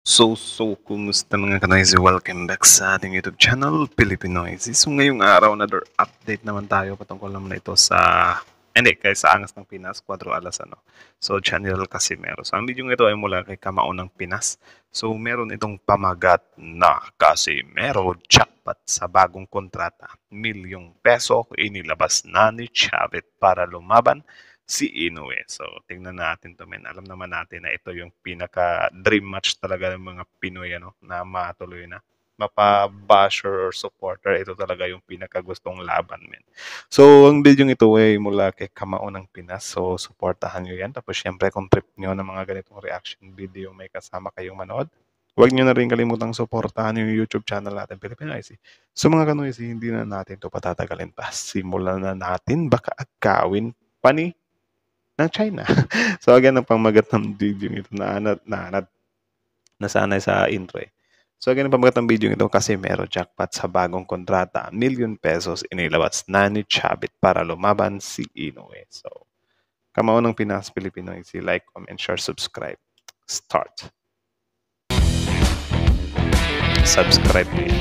Kumusta mga kanoisy? Welcome back sa ating YouTube channel, Pilipinoisy. So, ngayong araw, another update naman tayo patungkol naman ito sa, hindi, kay sa Angas ng Pinas, 4 alas, ano. So, Channel Casimero. So, ang video ito ay mula kay Kamao ng Pinas. So, meron itong pamagat na Casimero jackpot sa bagong kontrata. ₱1,000,000 inilabas na ni Chavit para lumaban si Inoue. So, tingnan natin to, men. Alam naman natin na ito yung pinaka-dream match talaga ng mga Pinoy, ano, na matuloy na. Mapa-basher or supporter, ito talaga yung pinaka-gustong laban, men. So, ang video ito ay mula kay Kamao ng Pinas. So, supportahan nyo yan. Tapos, syempre, kung trip nyo ng mga ganitong reaction video, may kasama kayong manood. Huwag nyo na rin kalimutang supportahan yung YouTube channel natin, Pilipinoisy. So, mga kanoisy, hindi na natin ito patatagalin pa. Simulan na natin. Baka agawin pa ni ng China. So again, ang pamagat ng video ito nasanay sa intro eh. So again, ang pamagat ng video ito kasi meron jackpot sa bagong kontrata. ₱1,000,000 inilabas na ni Chavit para lumaban si Inoue. So, Kamao ng Pinas, Pilipinoisy. Like, comment, share, subscribe. Start. Subscribe din.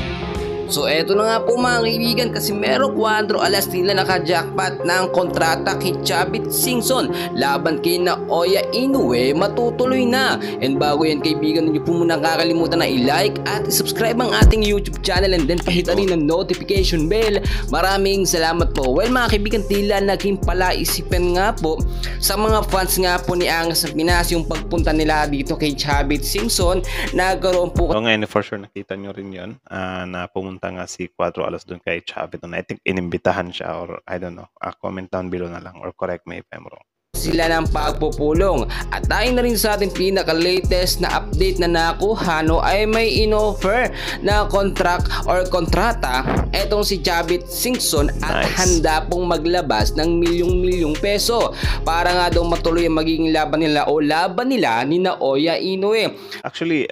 So eto na nga po mga kaibigan, Casimero 4 alas nila naka-jackpot ng kontrata kay Chavit Singson laban kay Naoya Inoue, matutuloy na. And bago yan kaibigan, hindi po muna kakalimutan na i-like at i-subscribe ang ating YouTube channel and then pahita rin ng notification bell. Maraming salamat po. Well mga kaibigan, tila naging palaisipan nga po sa mga fans nga po ni Angas ng Pinas yung pagpunta nila dito kay Chavit Singson. Nagkaroon po So ngayon, for sure nakita nyo rin yun, na pumunta nga si 4 alas doon kay Chavit. I think inimbitahan siya or I don't know. Comment down below na lang or correct me if I'm wrong. Sila ng pagpupulong. At tayo na rin sa ating pinaka-latest na update na nakuha, no, ay may inoffer na contract or kontrata etong si Chavit Singson at Nice. handa pong maglabas ng milyong-milyong peso para nga daw matuloy ang magiging laban nila o laban nila ni Naoya Inoue. Actually,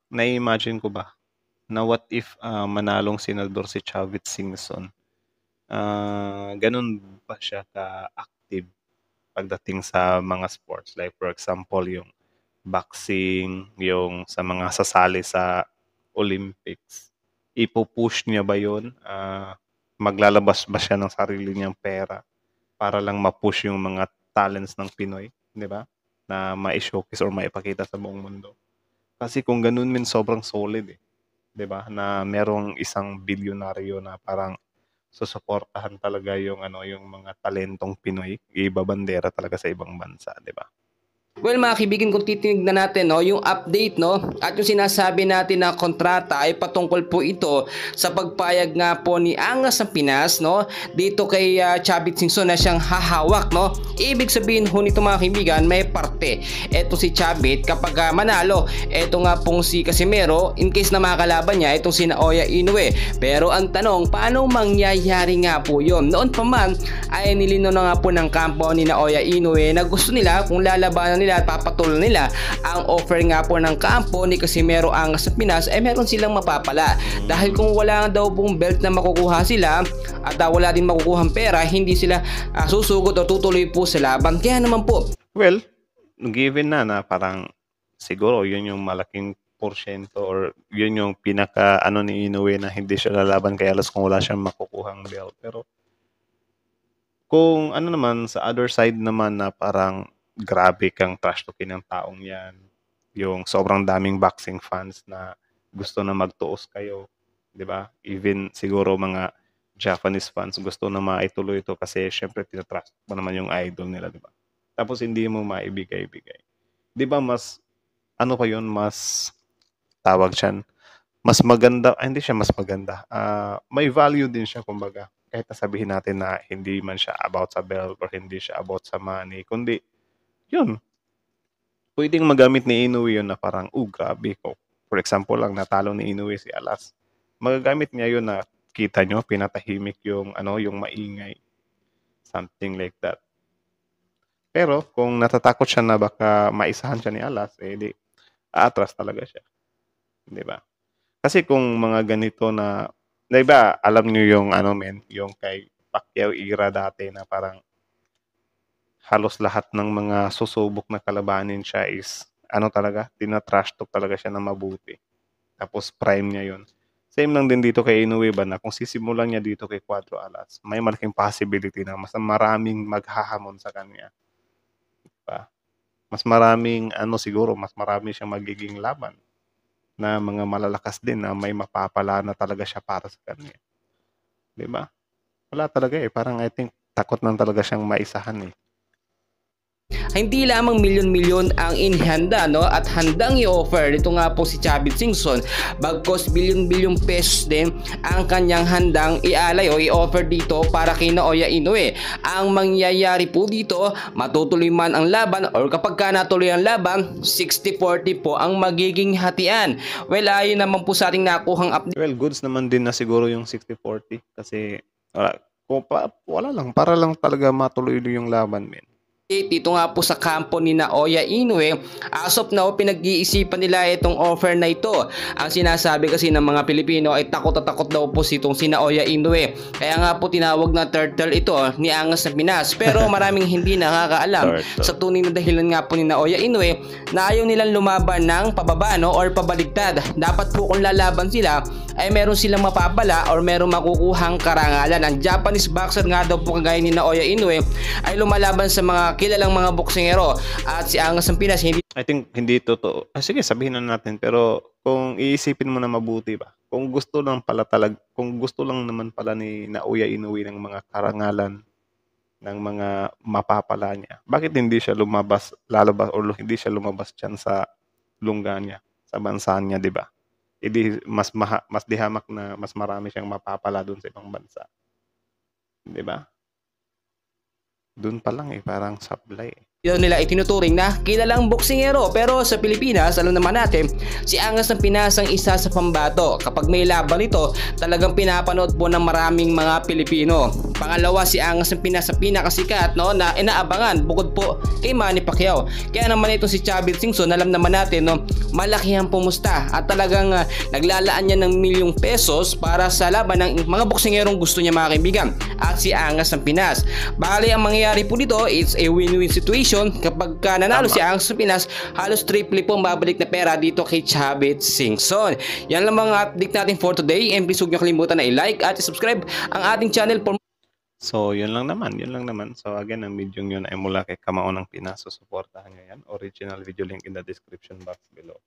na-imagine ko ba na what if manalong senador si Chavit Singson? Ganun ba siya ka-active pagdating sa mga sports? Like for example, yung boxing, yung sa mga sasali sa Olympics. Ipo-push niya ba yun? Maglalabas ba siya ng sarili niyang pera para lang ma-push yung mga talents ng Pinoy? Di ba? Na ma-showcase or maipakita sa buong mundo. Kasi kung ganun, min sobrang solid eh. 'Di ba? Na merong isang bilyonaryo na parang susuportahan talaga yung yung mga talentong Pinoy, ibabandera talaga sa ibang bansa, 'di ba? Well mga kaibigan, kung titinignan natin, no, yung update, no, at yung sinasabi natin na kontrata ay patungkol po ito sa pagpayag nga po ni Angas ng Pinas, no, dito kay Chavit Singson na siyang hahawak, no. Ibig sabihin ho nito mga kaibigan, may parte eto si Chavit kapag manalo eto nga pong si Casimero in case na makakalaban niya itong si Naoya Inoue. Pero ang tanong, paano mangyayari nga po yun? Noon pa man ay nilino na nga po ng kampo ni Naoya Inoue na gusto nila kung lalabanan nila at papatuloy nila ang offer nga po ng kampo ni Casimero Angas sa Pinas ay meron silang mapapala. Dahil kung wala daw pong belt na makukuha sila at wala din makukuhang pera, hindi sila susugod o tutuloy po sa laban. Kaya naman po, Well, given na parang siguro yun yung malaking porsyento or yun yung pinaka ni Inoue na hindi siya lalaban kay Alas kung wala siyang makukuhang belt. Pero kung naman sa other side naman na parang grabe kang trash talking ng taong yan, yung sobrang daming boxing fans na gusto na magtuos kayo, di ba? Even siguro mga Japanese fans gusto na maituloy ito kasi syempre tinatrust mo naman yung idol nila, di ba? Tapos hindi mo maibigay-bigay. Di ba mas, pa yun, mas tawag siyan, mas maganda, hindi siya mas maganda, may value din siya kumbaga. Kahit sabihin natin na hindi man siya about sa belt or hindi siya about sa money, kundi yun, pwedeng magamit ni Inoue yun na parang, grabe ko. For example lang, natalo ni Inoue si Alas. Magagamit niya yun na, kita nyo, pinatahimik yung, yung maingay. Something like that. Pero, kung natatakot siya na baka maisahan siya ni Alas, di, aatras talaga siya. Di ba? Kasi kung mga ganito na, di ba, alam nyo yung, yung kay Pacquiao era dati na parang, halos lahat ng mga susubok na kalabanin siya is ano talaga, tina-trash talk talaga siya ng mabuti. Tapos prime niya yun. Same lang din dito kay Inoue ba na kung sisimulan niya dito kay Cuatro Alas, may malaking possibility na mas maraming maghahamon sa kanya. Diba? Mas maraming siguro, mas marami siyang magiging laban na mga malalakas din na may mapapala na talaga siya para sa kanya. 'Di ba? Wala talaga eh. Parang I think takot lang talaga siyang maisahan eh. Hindi lamang milyon-milyon ang inihanda no at handang i-offer nito nga po si Chavit Singson, bagkos bilyon-bilyong pesos din ang kanyang handang ialay o i-offer dito para kay Naoya Inoue. Ang mangyayari po dito, matutuloy man ang laban or kapag ka natuloy ang laban, 60-40 po ang magiging hatian. Well, ayun naman po sa ating nakuhang update. Well, goods naman din na siguro yung 60-40 kasi wala lang, para lang talaga matuloy yung laban, men. Dito nga po sa kampo ni Naoya Inoue, as of now pinag-iisipan nila itong offer na ito. Ang sinasabi kasi ng mga Pilipino ay takot na takot daw po si Naoya Inoue. Kaya nga po tinawag na turtle ito ni Angas ng Pinas. Pero maraming hindi nakakaalam sa tunay na dahilan nga po ni Naoya Inoue na ayaw nilang lumaban ng pababa no, or pabaligtad. Dapat po kung lalaban sila ay meron silang mapapala or meron makukuhang karangalan. Ang Japanese boxer nga daw po kagaya ni Naoya Inoue ay lumalaban sa mga kilalang mga boksingero at si Angas ng Pinas hindi. I think hindi totoo. Sige, sabihin na natin, pero kung iisipin mo na mabuti ba, kung gusto lang naman pala ni Naoya Inoue ng mga karangalan ng mga mapapala niya, bakit hindi siya lalabas or hindi siya lumabas diyan sa lungga niya, sa bansa niya, 'di ba? Hindi mas dihamak na mas marami siyang mapapala doon sa ibang bansa. 'Di ba? Doon pa lang parang sablay eh. Nila itinuturing na kilalang boksingero, pero sa Pilipinas alam naman natin si Angas ng Pinas ang isa sa pambato. Kapag may laban ito talagang pinapanood po ng maraming mga Pilipino. Pangalawa si Angas ng Pinas sa pinakasikat no, na inaabangan bukod po kay Manny Pacquiao. Kaya naman ito si Chavit Singson, alam naman natin no, malaki ang pumusta at talagang naglalaan niya ng milyong pesos para sa laban ng mga boksingerong gusto niya mga kaibigan at si Angas ng Pinas. Bali ang mangyayari po dito, it's a win-win situation. Kapag nanalo si Angas ng Pinas, halos triple po babalik na pera dito kay Chavit Singson. Yan lang mga update natin for today, and please huwag niyo kalimutan na i-like at i-subscribe ang ating channel for. So, yun lang naman. So, again, ang video yun ay mula kay Kamao ng Pinas. So, supportahan nyo yan. Original video link in the description box below.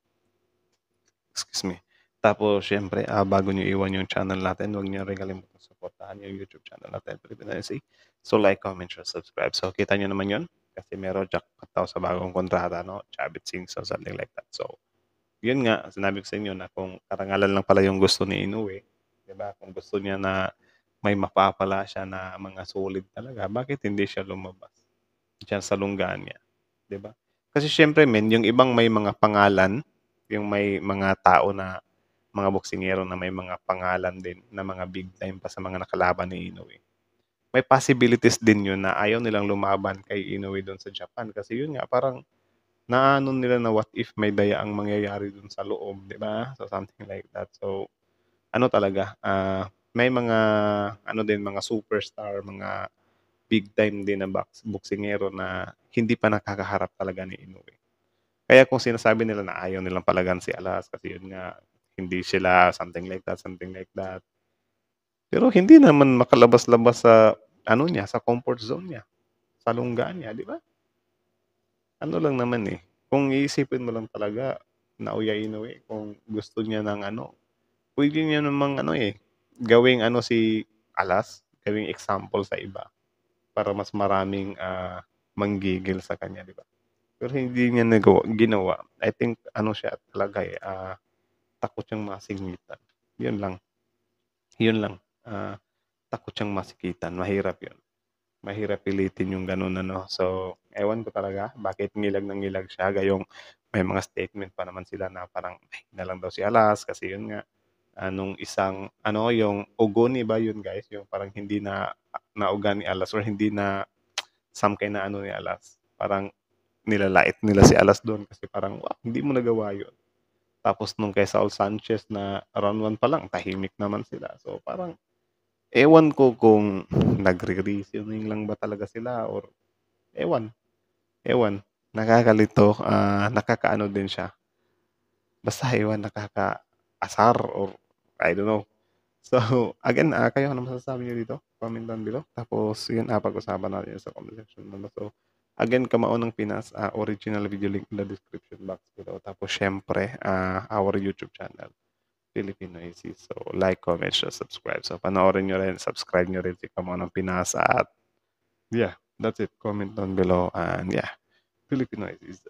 Excuse me. Tapos, syempre, bago nyo iwan yung channel natin, huwag nyo rin kalimutan supportahan yung YouTube channel natin, Philippine NC. So, like, comment, share, subscribe. So, kita nyo naman yun. Kasi meron jackpot daw sa bagong kontrata, no? Chavit Singson, something like that. So, yun nga, sinabi ko sa inyo na kung karangalan lang pala yung gusto ni Inoue, diba? Kung gusto niya na may mapapala siya na mga solid talaga, bakit hindi siya lumabas diyan sa lunggaan niya? Diba? Kasi syempre, men, yung ibang may mga pangalan, yung may mga tao na mga boksingero na may mga pangalan din na mga big time pa sa mga nakalaban ni Inoue. May possibilities din yun na ayaw nilang lumaban kay Inoue doon sa Japan kasi yun nga parang naano nila na what if may daya ang mangyayari doon sa loob, 'di ba? So something like that. So ano talaga, may mga din mga superstar, mga big time din na boksingero na hindi pa nakakaharap talaga ni Inoue. Kaya kung sinasabi nila na ayaw nilang palagan si Alas kasi yun nga hindi sila something like that. Pero hindi naman makalabas-labas sa niya, sa comfort zone niya, sa lungga niya, di ba? Ano lang naman eh. Kung iisipin mo lang talaga, Naoya Inoue, kung gusto niya ng pwede niya namang gawing si Alas, gawing example sa iba para mas maraming manggigil sa kanya, di ba? Pero hindi niya ginawa. I think siya talaga takot siyang masingitan. Yun lang. Takot siyang masikitan. Mahirap yun. Mahirap pilitin yung ganun So, ewan ko talaga bakit ngilag ng ngilag siya. Gayong may mga statement pa naman sila na parang na lang daw si Alas kasi yun nga nung isang yung Ogoni ba yun guys, yung parang hindi na nauga ni Alas or hindi na samkay na ni Alas. Parang nilalait nila si Alas doon kasi parang hindi mo nagawa yun. Tapos nung kay Saul Sanchez na round 1 pa lang, tahimik naman sila. So parang ewan ko kung nagre-reasoning lang ba talaga sila or ewan. Nakakalito, nakakaano din siya. Basta ewan, nakakaasar or I don't know. So, again, kayo ano masasabi niyo dito? Comment down below. Tapos yun, pag-usapan natin yun sa comment section naman. So, again, Kamao ng Pinas, original video link in the description box below. Tapos syempre, our YouTube channel, Filipino AC. So, like, comment, share, subscribe. So, panoorin nyo rin, subscribe nyo rin si Kamao ng Pinas. At yeah, that's it. Comment down below. And yeah, Filipino AC is